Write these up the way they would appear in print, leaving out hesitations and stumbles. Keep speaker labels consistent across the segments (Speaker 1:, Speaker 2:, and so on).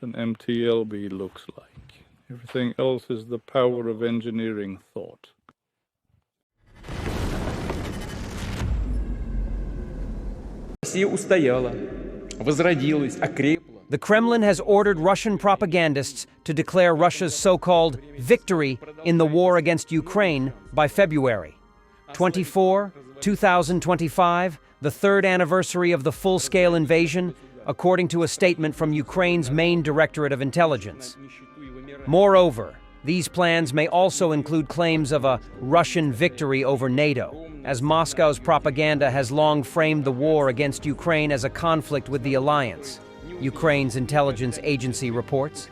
Speaker 1: an MTLB looks like. Everything else is the power of engineering thought.
Speaker 2: The Kremlin has ordered Russian propagandists to declare Russia's so-called victory in the war against Ukraine by February 24, 2025, the third anniversary of the full-scale invasion, according to a statement from Ukraine's main Directorate of Intelligence. Moreover, these plans may also include claims of a Russian victory over Nato, as Moscow's propaganda has long framed the war against Ukraine as a conflict with the alliance, Ukraine's intelligence agency reports.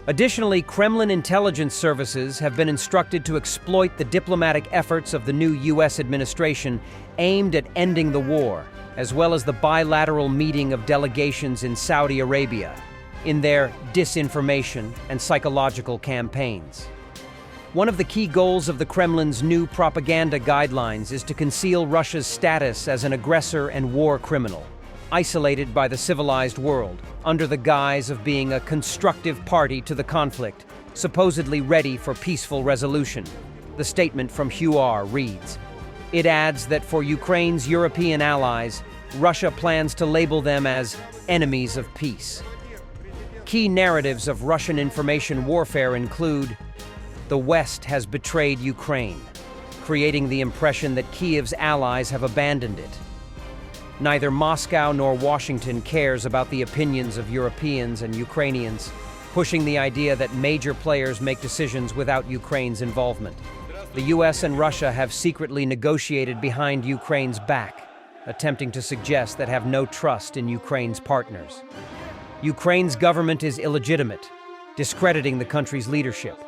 Speaker 2: Additionally, Kremlin intelligence services have been instructed to exploit the diplomatic efforts of the new U.S. administration aimed at ending the war, as well as the bilateral meeting of delegations in Saudi Arabia, in their disinformation and psychological campaigns. One of the key goals of the Kremlin's new propaganda guidelines is to conceal Russia's status as an aggressor and war criminal, isolated by the civilized world, under the guise of being a constructive party to the conflict, supposedly ready for peaceful resolution. The statement from Huar reads, it adds that for Ukraine's European allies, Russia plans to label them as enemies of peace. Key narratives of Russian information warfare include: the West has betrayed Ukraine, creating the impression that Kiev's allies have abandoned it. Neither Moscow nor Washington cares about the opinions of Europeans and Ukrainians, pushing the idea that major players make decisions without Ukraine's involvement. The US and Russia have secretly negotiated behind Ukraine's back, attempting to suggest that have no trust in Ukraine's partners. Ukraine's government is illegitimate, discrediting the country's leadership.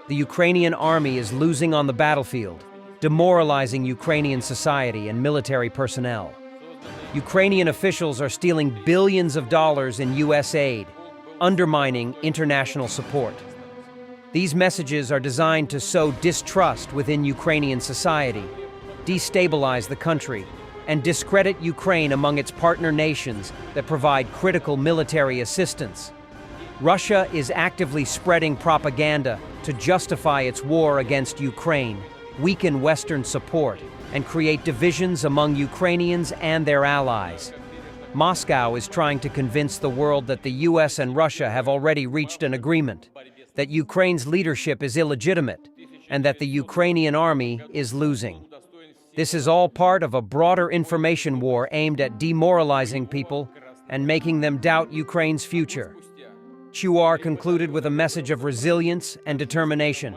Speaker 2: The Ukrainian army is losing on the battlefield, demoralizing Ukrainian society and military personnel. Ukrainian officials are stealing billions of dollars in US aid, undermining international support. These messages are designed to sow distrust within Ukrainian society, destabilize the country, and discredit Ukraine among its partner nations that provide critical military assistance. Russia is actively spreading propaganda to justify its war against Ukraine, weaken Western support, and create divisions among Ukrainians and their allies. Moscow is trying to convince the world that the US and Russia have already reached an agreement, that Ukraine's leadership is illegitimate, and that the Ukrainian army is losing. This is all part of a broader information war aimed at demoralizing people and making them doubt Ukraine's future. Chuar concluded with a message of resilience and determination.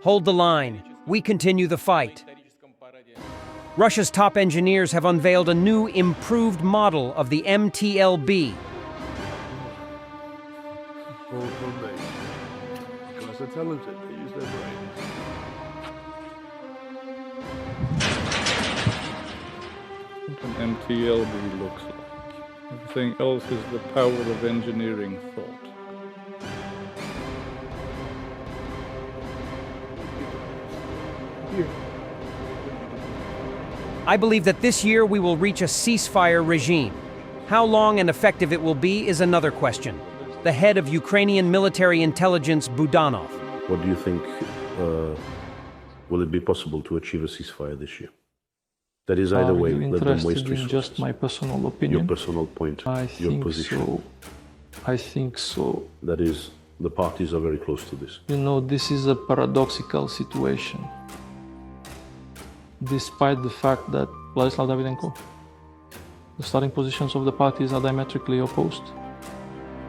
Speaker 2: Hold the line. We continue the fight. Russia's top engineers have unveiled a new, improved model of the MTLB.
Speaker 1: Because they're talented, they use their brains. An MTLB looks like. Everything else is the power of engineering thought.
Speaker 2: I believe that this year we will reach a ceasefire regime. How long and effective it will be is another question. The head of Ukrainian military intelligence, Budanov.
Speaker 3: What do you think, will it be possible to achieve a ceasefire this year? That is either way, let them waste resources.
Speaker 4: Just my personal opinion.
Speaker 3: Your personal point, your position.
Speaker 4: So. I think so.
Speaker 3: That is, the parties are very close to this.
Speaker 4: You know, this is a paradoxical situation. Despite the fact that Vladislav Davydenko, the starting positions of the parties are diametrically opposed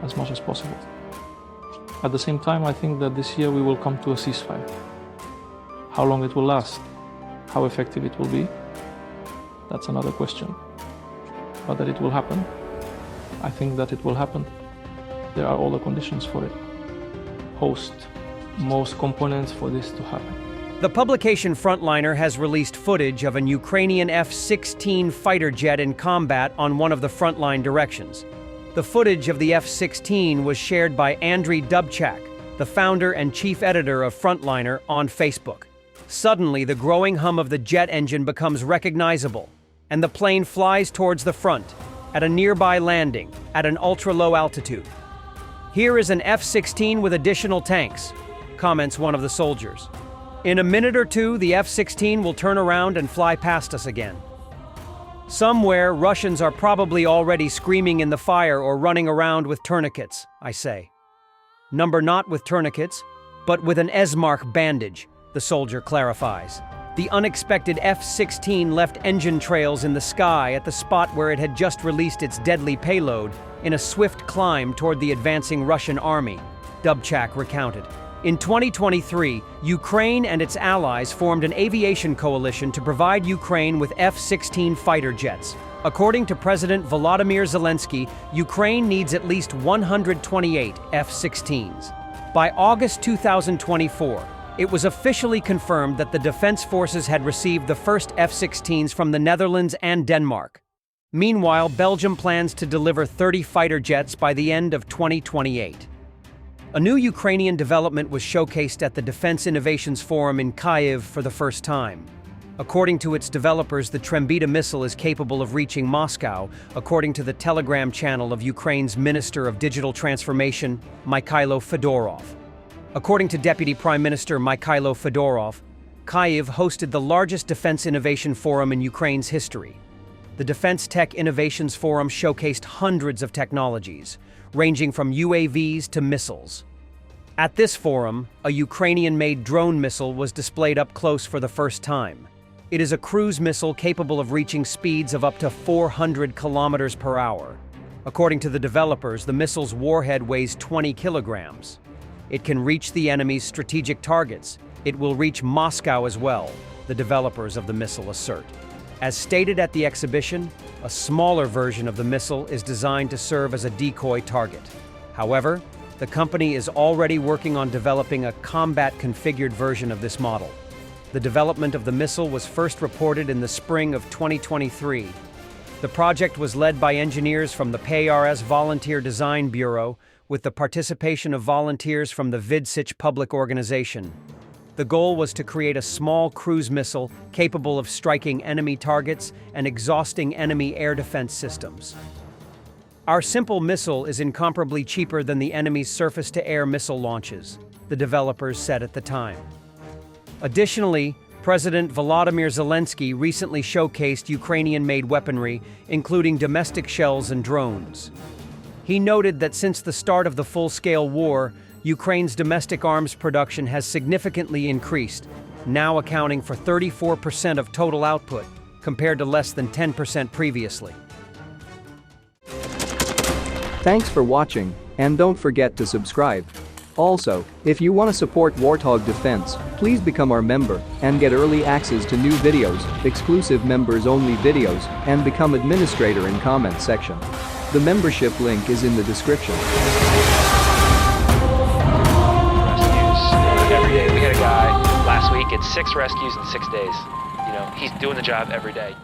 Speaker 4: as much as possible. At the same time, I think that this year we will come to a ceasefire. How long it will last, how effective it will be, that's another question. But that it will happen, I think that it will happen. There are all the conditions for it. Host most components for this to happen.
Speaker 2: The publication Frontliner has released footage of an Ukrainian F-16 fighter jet in combat on one of the frontline directions. The footage of the F-16 was shared by Andriy Dubchak, the founder and chief editor of Frontliner, on Facebook. Suddenly, the growing hum of the jet engine becomes recognizable, and the plane flies towards the front, at a nearby landing, at an ultra-low altitude. "Here is an F-16 with additional tanks," comments one of the soldiers. "In a minute or two, the F-16 will turn around and fly past us again." Somewhere, Russians are probably already screaming in the fire or running around with tourniquets, I say. Number not with tourniquets, but with an Esmark bandage, the soldier clarifies. The unexpected F-16 left engine trails in the sky at the spot where it had just released its deadly payload in a swift climb toward the advancing Russian army, Dubček recounted. In 2023, Ukraine and its allies formed an aviation coalition to provide Ukraine with F-16 fighter jets. According to President Volodymyr Zelensky, Ukraine needs at least 128 F-16s. By August 2024, it was officially confirmed that the Defense Forces had received the first F-16s from the Netherlands and Denmark. Meanwhile, Belgium plans to deliver 30 fighter jets by the end of 2028. A new Ukrainian development was showcased at the Defense Innovations Forum in Kyiv for the first time. According to its developers, the Trembita missile is capable of reaching Moscow, according to the Telegram channel of Ukraine's Minister of Digital Transformation, Mikhailo Fedorov. According to Deputy Prime Minister Mikhailo Fedorov, Kyiv hosted the largest defense innovation forum in Ukraine's history. The Defense Tech Innovations Forum showcased hundreds of technologies, ranging from UAVs to missiles. At this forum, a Ukrainian-made drone missile was displayed up close for the first time. It is a cruise missile capable of reaching speeds of up to 400 kilometers per hour. According to the developers, the missile's warhead weighs 20 kilograms. It can reach the enemy's strategic targets. It will reach Moscow as well, the developers of the missile assert. As stated at the exhibition, a smaller version of the missile is designed to serve as a decoy target. However, the company is already working on developing a combat-configured version of this model. The development of the missile was first reported in the spring of 2023. The project was led by engineers from the Pantsir-S Volunteer Design Bureau, with the participation of volunteers from the Vidsich Public Organization. The goal was to create a small cruise missile capable of striking enemy targets and exhausting enemy air defense systems. "Our simple missile is incomparably cheaper than the enemy's surface-to-air missile launches," the developers said at the time. Additionally, President Volodymyr Zelensky recently showcased Ukrainian-made weaponry, including domestic shells and drones. He noted that since the start of the full-scale war, Ukraine's domestic arms production has significantly increased, now accounting for 34% of total output, compared to less than 10% previously.
Speaker 5: Thanks for watching, and don't forget to subscribe. Also, if you want to support Warthog Defense, please become our member and get early access to new videos, exclusive members-only videos, and become administrator in comment section. The membership link is in the description.
Speaker 6: Every day. We had a guy last week, it's 6 rescues in 6 days. You know, he's doing the job every day.